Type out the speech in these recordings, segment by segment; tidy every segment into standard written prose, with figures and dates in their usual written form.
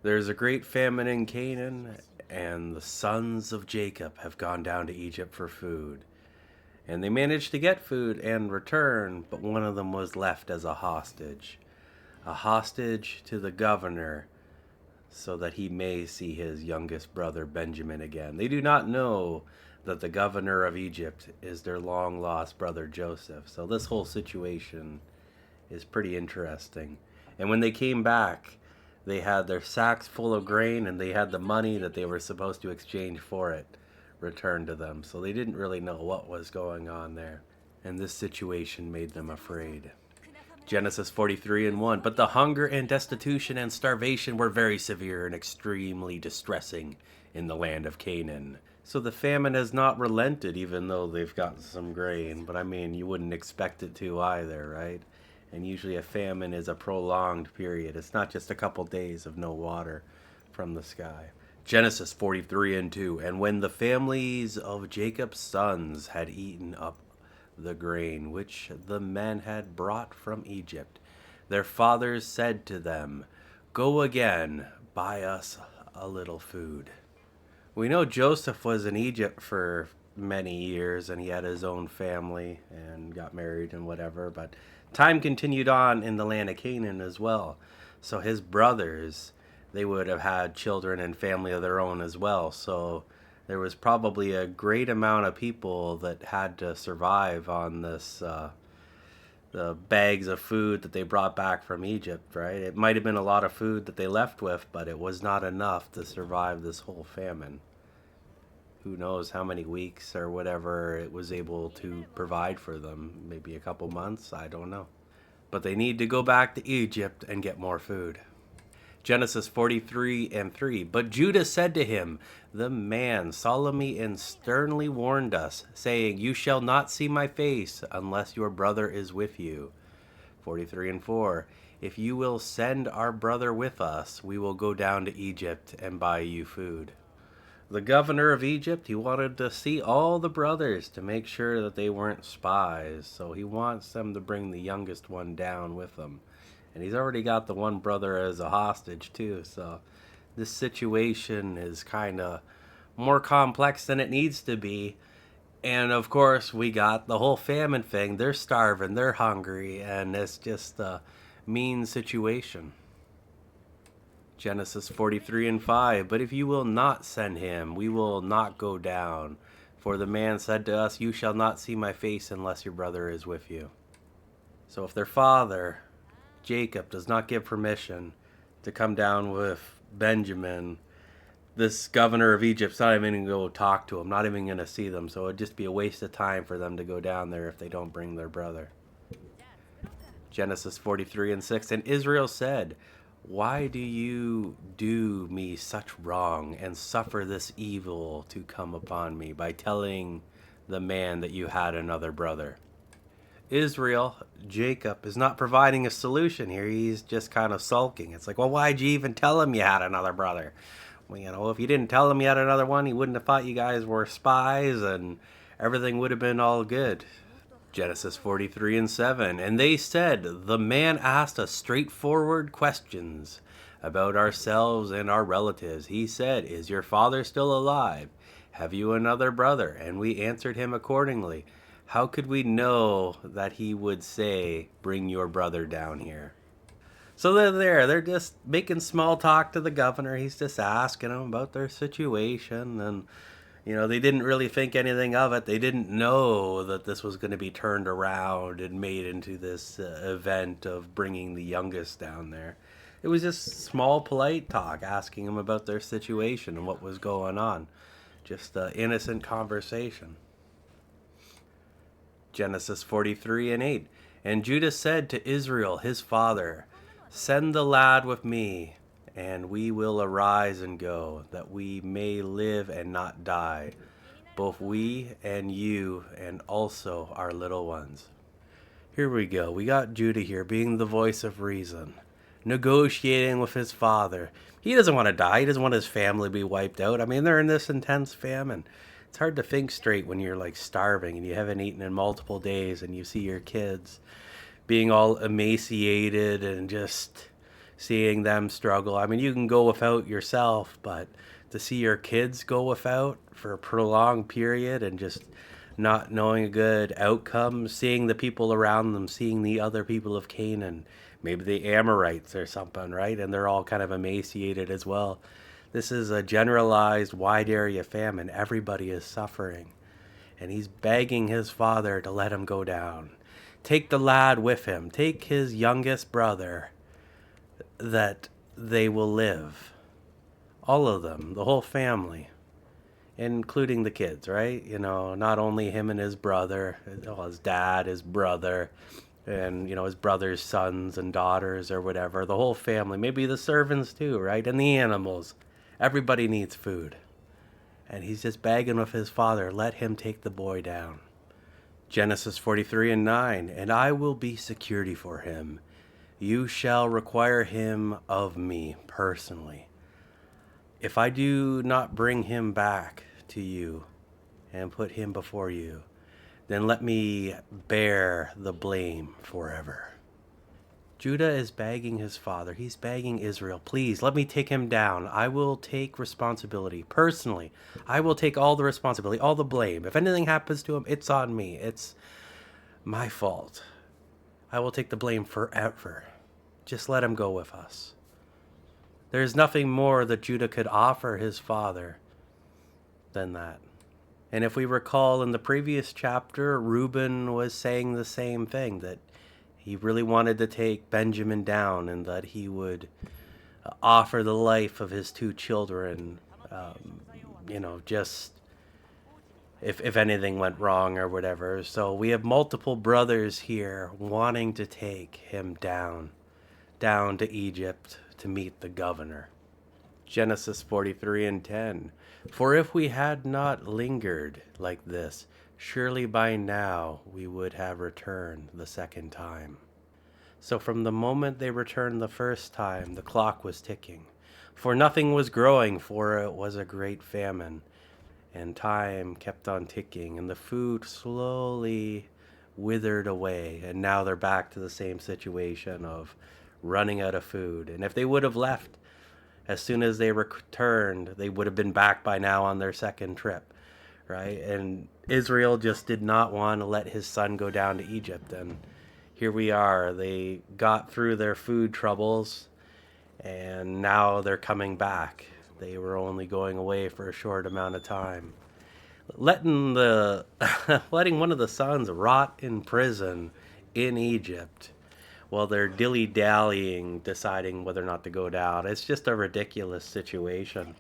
There's a great famine in Canaan, and the sons of Jacob have gone down to Egypt for food. And they managed to get food and return, but one of them was left as a hostage to the governor, so that he may see his youngest brother Benjamin again. They do not know that the governor of Egypt is their long lost brother Joseph. So this whole situation is pretty interesting. And when they came back, they had their sacks full of grain and they had the money that they were supposed to exchange for it returned to them. So they didn't really know what was going on there. And this situation made them afraid. Genesis 43 and 1. But the hunger and destitution and starvation were very severe and extremely distressing in the land of Canaan. So the famine has not relented, even though they've gotten some grain. But I mean, you wouldn't expect it to either, right? And usually a famine is a prolonged period. It's not just a couple days of no water from the sky. Genesis 43 and 2. And when the families of Jacob's sons had eaten up the grain which the men had brought from Egypt, their fathers said to them, "Go again, buy us a little food." We know Joseph was in Egypt for many years and he had his own family and got married and whatever, but time continued on in the land of Canaan as well. So his brothers, they would have had children and family of their own as well. So there was probably a great amount of people that had to survive on this the bags of food that they brought back from Egypt, right? It might have been a lot of food that they left with, but it was not enough to survive this whole famine. Who knows how many weeks or whatever it was able to provide for them? Maybe a couple months, I don't know. But they need to go back to Egypt and get more food. Genesis 43 and 3. But Judah said to him, "The man solemnly and sternly warned us, saying, 'You shall not see my face unless your brother is with you.'" 43 and 4. "If you will send our brother with us, we will go down to Egypt and buy you food." The governor of Egypt, he wanted to see all the brothers to make sure that they weren't spies. So he wants them to bring the youngest one down with them. And he's already got the one brother as a hostage too. So this situation is kind of more complex than it needs to be. And of course, we got the whole famine thing. They're starving, they're hungry, and it's just a mean situation. Genesis 43 and 5. But if you will not send him, we will not go down. For the man said to us, "You shall not see my face unless your brother is with you." So if their father, Jacob, does not give permission to come down with Benjamin, this governor of Egypt's not even going to go talk to him, not even going to see them. So it'd just be a waste of time for them to go down there if they don't bring their brother. Genesis 43 and 6. And Israel said, "Why do you do me such wrong and suffer this evil to come upon me by telling the man that you had another brother?" Israel, Jacob, is not providing a solution here. He's just kind of sulking. It's like, well, why'd you even tell him you had another brother? Well, if you didn't tell him you had another one, he wouldn't have thought you guys were spies and everything would have been all good. Genesis 43 and 7. And they said, "The man asked us straightforward questions about ourselves and our relatives. He said, 'Is your father still alive? Have you another brother?' And we answered him accordingly. How could we know that he would say, 'Bring your brother down here'?" So they're there. They're just making small talk to the governor. He's just asking them about their situation and they didn't really think anything of it. They didn't know that this was going to be turned around and made into this event of bringing the youngest down there. It was just small, polite talk, asking them about their situation and what was going on. Just an innocent conversation. Genesis 43 and 8. And Judah said to Israel, his father, "Send the lad with me, and we will arise and go, that we may live and not die, both we and you, and also our little ones." Here we go. We got Judah here being the voice of reason, negotiating with his father. He doesn't want to die. He doesn't want his family to be wiped out. I mean, they're in this intense famine. It's hard to think straight when you're like starving and you haven't eaten in multiple days and you see your kids being all emaciated and just seeing them struggle. I mean, you can go without yourself, but to see your kids go without for a prolonged period and just not knowing a good outcome, seeing the people around them, seeing the other people of Canaan, maybe the Amorites or something, right? And they're all kind of emaciated as well. This is a generalized wide area famine. Everybody is suffering. And he's begging his father to let him go down. Take the lad with him. Take his youngest brother, that they will live. All of them, the whole family, including the kids, right? You know, not only him and his brother, his dad, his brother, and, you know, his brother's sons and daughters or whatever, the whole family, maybe the servants too, right? And the animals. Everybody needs food. And he's just begging with his father, let him take the boy down. Genesis 43:9, and I will be security for him. You shall require him of me personally. If I do not bring him back to you and put him before you, then let me bear the blame forever. Judah is begging his father. He's begging Israel, please let me take him down. I will take responsibility personally. I will take all the responsibility, all the blame. If anything happens to him, it's on me. It's my fault. I will take the blame forever. Just let him go with us. There's nothing more that Judah could offer his father than that. And if we recall in the previous chapter, Reuben was saying the same thing, that he really wanted to take Benjamin down and that he would offer the life of his two children, just if anything went wrong or whatever. So we have multiple brothers here wanting to take him down to Egypt to meet the governor. Genesis 43:10. For if we had not lingered like this, surely by now we would have returned the second time. So from the moment they returned the first time, the clock was ticking. For nothing was growing, for it was a great famine. And time kept on ticking, and the food slowly withered away. And now they're back to the same situation of running out of food. And if they would have left as soon as they returned, they would have been back by now on their second trip, right? And Israel just did not want to let his son go down to Egypt. And here we are. They got through their food troubles, and now they're coming back. They were only going away for a short amount of time. Letting one of the sons rot in prison in Egypt while they're dilly-dallying, deciding whether or not to go down. It's just a ridiculous situation.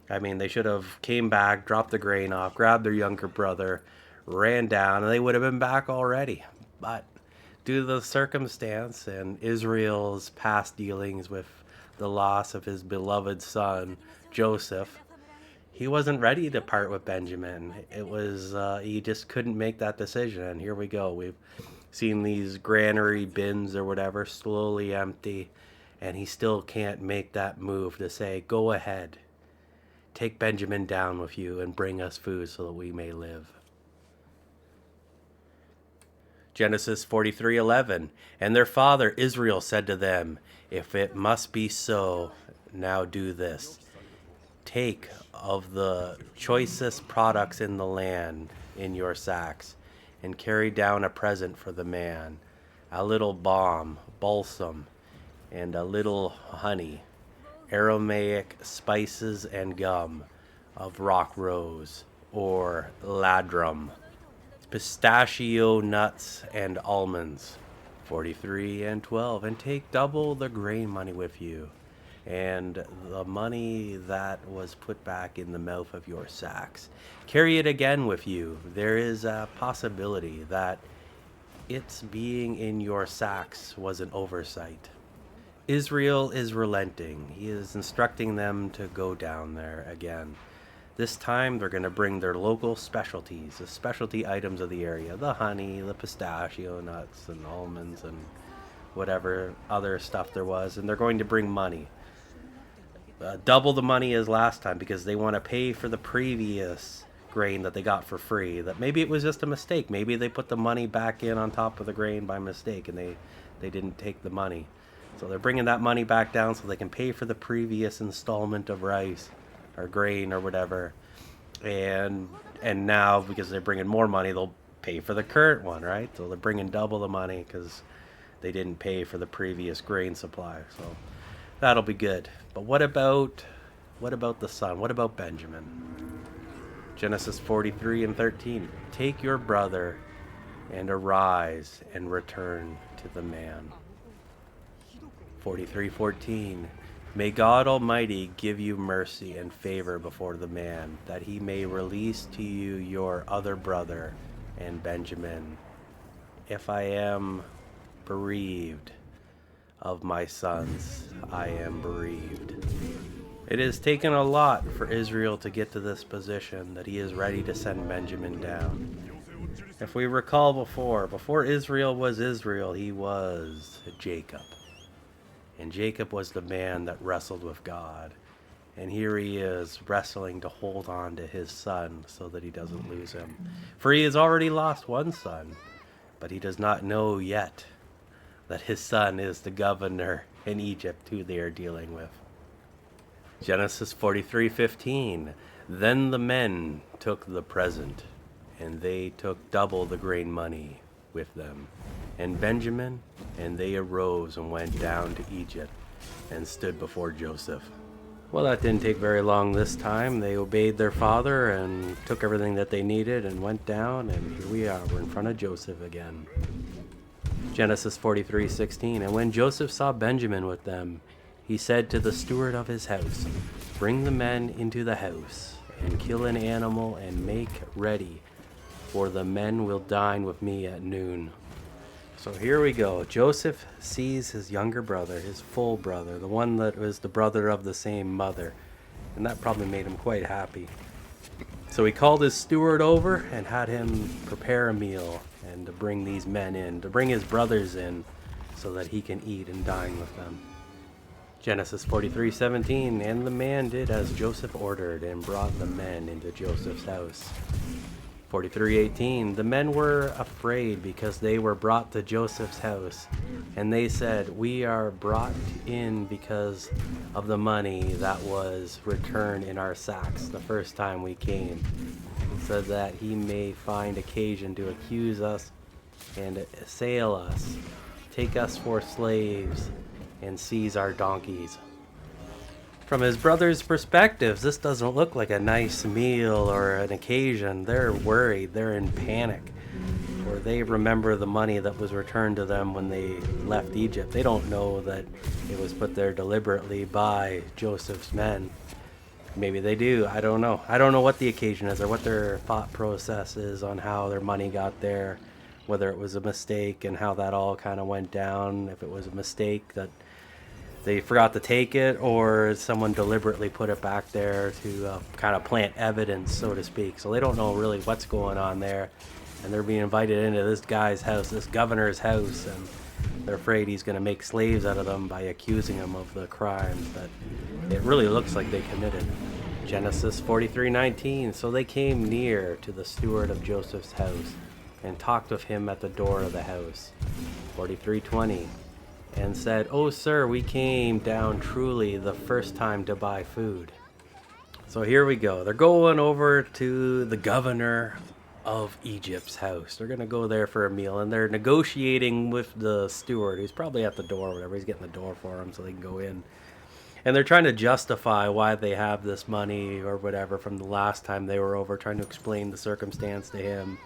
I mean, they should have came back, dropped the grain off, grabbed their younger brother, ran down, and they would have been back already. But due to the circumstance and Israel's past dealings with the loss of his beloved son, Joseph, he wasn't ready to part with Benjamin. It was, he just couldn't make that decision. And here we go. We've seen these granary bins or whatever slowly empty, and he still can't make that move to say, go ahead, take Benjamin down with you and bring us food so that we may live. Genesis 43:11, and their father Israel said to them, if it must be so, now do this. Take of the choicest products in the land in your sacks, and carry down a present for the man, a little balsam, and a little honey, aromatic spices and gum of rock rose, or ladrum, pistachio nuts and almonds. 43:12, and take double the grain money with you, and the money that was put back in the mouth of your sacks. Carry it again with you. There is a possibility that its being in your sacks was an oversight. Israel is relenting. He is instructing them to go down there again. This time they're going to bring their local specialties, the specialty items of the area, the honey, the pistachio nuts and almonds and whatever other stuff there was, and they're going to bring money. Double the money as last time, because they want to pay for the previous grain that they got for free. That maybe it was just a mistake. Maybe they put the money back in on top of the grain by mistake and they didn't take the money. So they're bringing that money back down so they can pay for the previous installment of rice or grain or whatever. And now, because they're bringing more money, they'll pay for the current one, right? So they're bringing double the money because they didn't pay for the previous grain supply. So that'll be good. But what about the son? What about Benjamin? Genesis 43:13. Take your brother and arise and return to the man. 43:14. May God Almighty give you mercy and favor before the man, that he may release to you your other brother and Benjamin. If I am bereaved of my sons, I am bereaved. It has taken a lot for Israel to get to this position that he is ready to send Benjamin down. If we recall before Israel was Israel, he was Jacob. And Jacob was the man that wrestled with God. And here he is wrestling to hold on to his son so that he doesn't lose him. For he has already lost one son, but he does not know yet that his son is the governor in Egypt who they are dealing with. Genesis 43:15. Then the men took the present, and they took double the grain money with them, and Benjamin, and they arose and went down to Egypt and stood before Joseph. Well, that didn't take very long this time. They obeyed their father and took everything that they needed and went down, and here we are. We're in front of Joseph again. Genesis 43:16. And when Joseph saw Benjamin with them, he said to the steward of his house, bring the men into the house, and kill an animal and make ready, for the men will dine with me at noon. So here we go. Joseph sees his younger brother, his full brother, the one that was the brother of the same mother, and that probably made him quite happy. So he called his steward over and had him prepare a meal and to bring these men in, to bring his brothers in so that he can eat and dine with them. Genesis 43:17. And the man did as Joseph ordered and brought the men into Joseph's house. 43:18. The men were afraid because they were brought to Joseph's house, and they said, we are brought in because of the money that was returned in our sacks the first time we came, so that he may find occasion to accuse us and assail us, take us for slaves, and seize our donkeys. From his brother's perspectives, this doesn't look like a nice meal or an occasion. They're worried, they're in panic, for they remember the money that was returned to them when they left Egypt. They don't know that it was put there deliberately by Joseph's men. Maybe they do, I don't know. I don't know what the occasion is or what their thought process is on how their money got there, whether it was a mistake and how that all kind of went down, if it was a mistake that they forgot to take it, or someone deliberately put it back there to kind of plant evidence, so to speak. So they don't know really what's going on there, and they're being invited into this guy's house, this governor's house, and they're afraid he's going to make slaves out of them by accusing them of the crimes that it really looks like they committed. Genesis 43:19. So they came near to the steward of Joseph's house and talked with him at the door of the house. 43:20. And said, oh sir, we came down truly the first time to buy food. So here we go. They're going over to the governor of Egypt's house. They're going to go there for a meal, and they're negotiating with the steward, who's probably at the door or whatever. He's getting the door for them so they can go in. And they're trying to justify why they have this money or whatever from the last time they were over, trying to explain the circumstance to him,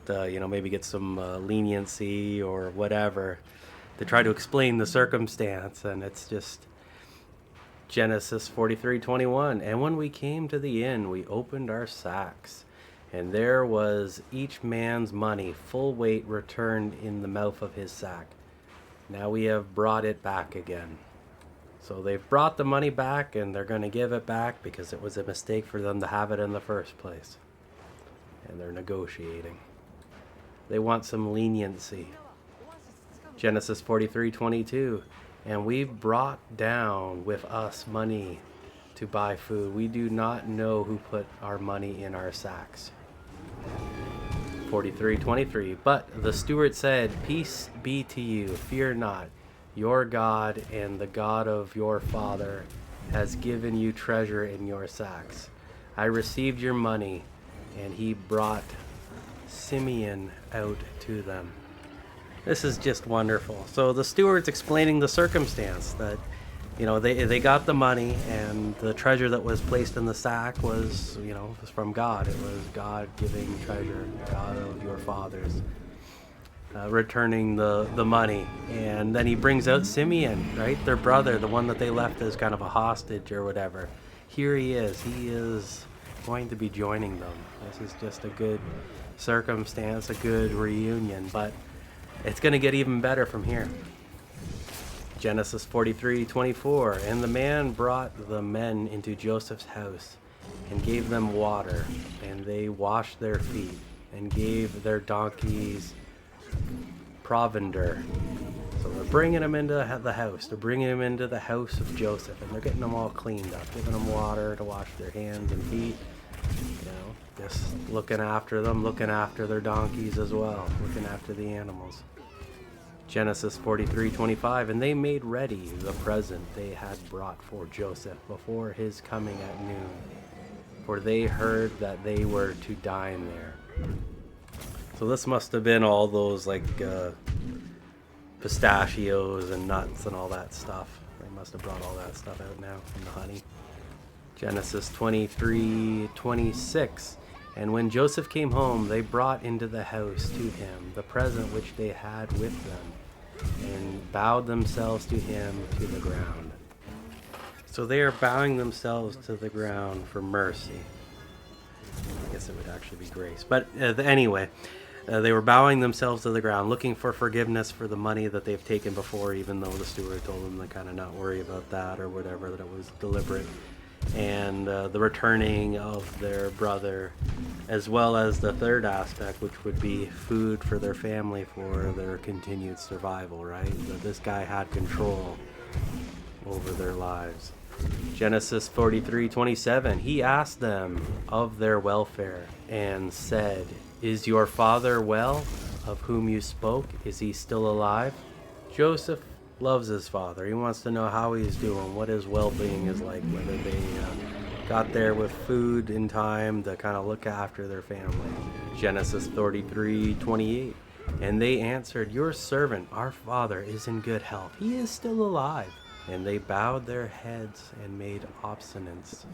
to, maybe get some leniency or whatever. To try to explain the circumstance, and it's just Genesis 43:21. And when we came to the inn, we opened our sacks, and there was each man's money, full weight, returned in the mouth of his sack. Now we have brought it back again. So they've brought the money back, and they're going to give it back because it was a mistake for them to have it in the first place. And they're negotiating. They want some leniency. Genesis 43:22. And we've brought down with us money to buy food. We do not know who put our money in our sacks. 43:23. But the steward said, peace be to you, fear not. Your God and the God of your father has given you treasure in your sacks. I received your money, and he brought Simeon out to them. This is just wonderful. So the steward's explaining the circumstance that, they got the money, and the treasure that was placed in the sack was, was from God. It was God giving treasure, God of your fathers, returning the money. And then he brings out Simeon, right? Their brother, the one that they left as kind of a hostage or whatever. Here he is. He is going to be joining them. This is just a good circumstance, a good reunion, but it's going to get even better from here. Genesis 43:24, and the man brought the men into Joseph's house and gave them water, and they washed their feet and gave their donkeys provender. So they're bringing them into the house. They're bringing them into the house of Joseph, and they're getting them all cleaned up, giving them water to wash their hands and feet. Just looking after them, looking after their donkeys as well, looking after the animals. Genesis 43:25, and they made ready the present they had brought for Joseph before his coming at noon, for they heard that they were to dine there. So this must have been all those pistachios and nuts and all that stuff. They must have brought all that stuff out now from the honey. Genesis 23:26, and when Joseph came home, they brought into the house to him the present which they had with them, and bowed themselves to him to the ground. So they are bowing themselves to the ground for mercy. I guess it would actually be grace. But anyway, they were bowing themselves to the ground, looking for forgiveness for the money that they've taken before, even though the steward told them to kind of not worry about that or whatever, that it was deliberate. And the returning of their brother, as well as the third aspect, which would be food for their family for their continued survival, right? That this guy had control over their lives. Genesis 43:27, he asked them of their welfare and said, is your father well, of whom you spoke? Is he still alive? Joseph loves his father. He wants to know how he's doing, what his well-being is like, whether they got there with food in time to kind of look after their family. Genesis 43:28, and they answered, your servant, our father, is in good health. He is still alive. And they bowed their heads and made obeisance.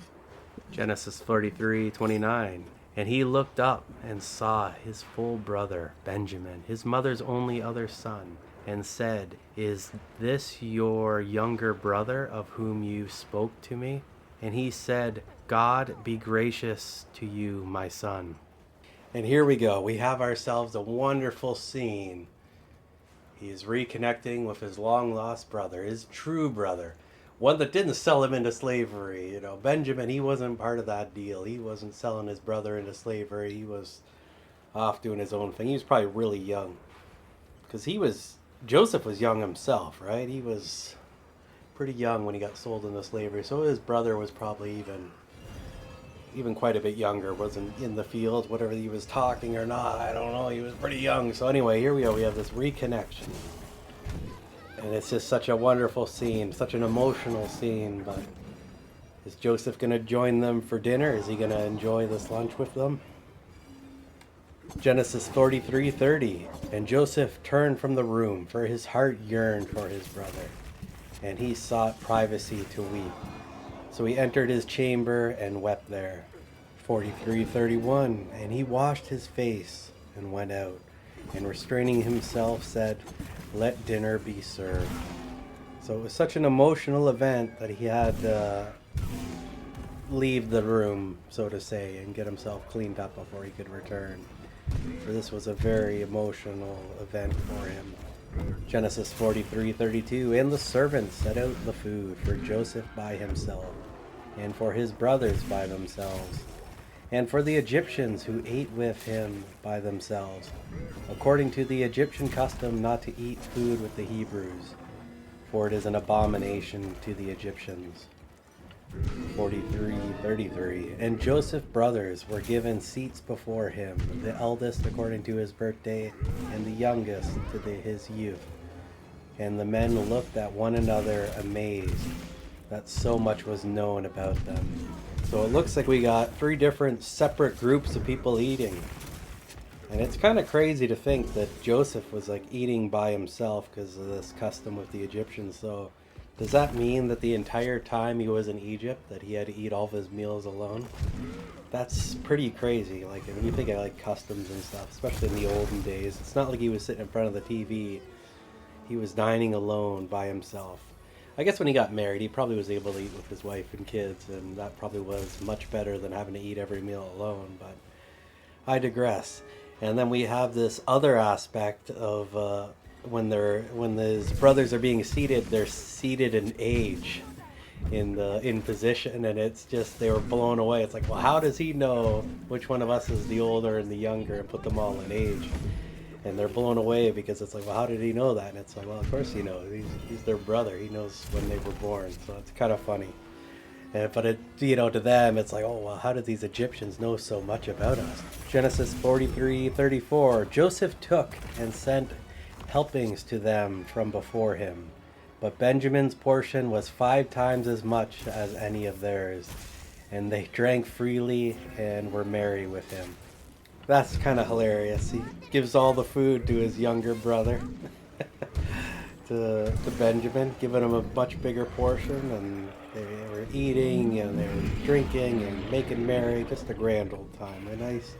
Genesis 43:29, and he looked up and saw his full brother Benjamin, his mother's only other son, and said, is this your younger brother of whom you spoke to me? And he said, God be gracious to you, my son. And here we go. We have ourselves a wonderful scene. He's reconnecting with his long-lost brother, his true brother, one that didn't sell him into slavery. Benjamin, he wasn't part of that deal. He wasn't selling his brother into slavery. He was off doing his own thing. He was probably really young, because Joseph was young himself, right? He was pretty young when he got sold into slavery. So his brother was probably even quite a bit younger, wasn't in the field, whatever he was talking or not, I don't know, he was pretty young. So anyway, here we go, we have this reconnection. And it's just such a wonderful scene, such an emotional scene. But is Joseph going to join them for dinner? Is he going to enjoy this lunch with them? Genesis 43:30, and Joseph turned from the room, for his heart yearned for his brother, and he sought privacy to weep. So he entered his chamber and wept there. 43:31, and he washed his face and went out, and restraining himself said, let dinner be served. So it was such an emotional event that he had to leave the room, so to say, and get himself cleaned up before he could return. For this was a very emotional event for him. Genesis 43:32, and the servants set out the food for Joseph by himself, and for his brothers by themselves, and for the Egyptians who ate with him by themselves, according to the Egyptian custom not to eat food with the Hebrews, for it is an abomination to the Egyptians. 43:33, and Joseph's brothers were given seats before him, the eldest according to his birthday, and the youngest to his youth. And the men looked at one another amazed that so much was known about them. So it looks like we got three different separate groups of people eating. And it's kind of crazy to think that Joseph was like eating by himself because of this custom with the Egyptians. So does that mean that the entire time he was in Egypt that he had to eat all of his meals alone? That's pretty crazy. Like when you think of like customs and stuff, especially in the olden days, it's not like he was sitting in front of the TV. He was dining alone by himself. I guess when he got married, he probably was able to eat with his wife and kids, and that probably was much better than having to eat every meal alone. But I digress. And then we have this other aspect of when his brothers are being seated, they're seated in age, in position, and it's just they were blown away. It's like, well, how does he know which one of us is the older and the younger, and put them all in age? And they're blown away because it's like, well, how did he know that? And it's like, well, of course he knows. He's their brother. He knows when they were born. So it's kind of funny. But it, to them, it's like, oh, well, how did these Egyptians know so much about us? Genesis 43:34. Joseph took and sent helpings to them from before him, but Benjamin's portion was 5 times as much as any of theirs, and they drank freely and were merry with him. That's kind of hilarious. He gives all the food to his younger brother, to Benjamin, giving him a much bigger portion, and they were eating and they were drinking and making merry. Just a grand old time. A nice.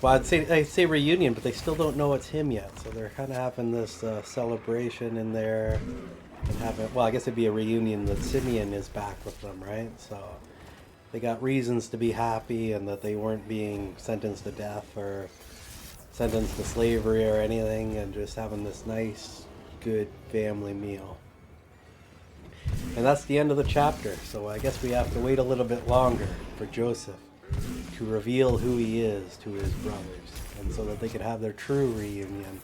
Well, I'd say reunion, but they still don't know it's him yet. So they're kind of having this celebration in there, and having. Well, I guess it'd be a reunion that Simeon is back with them, right? So they got reasons to be happy, and that they weren't being sentenced to death or sentenced to slavery or anything, and just having this nice, good family meal. And that's the end of the chapter, so I guess we have to wait a little bit longer for Joseph to reveal who he is to his brothers, and so that they could have their true reunion.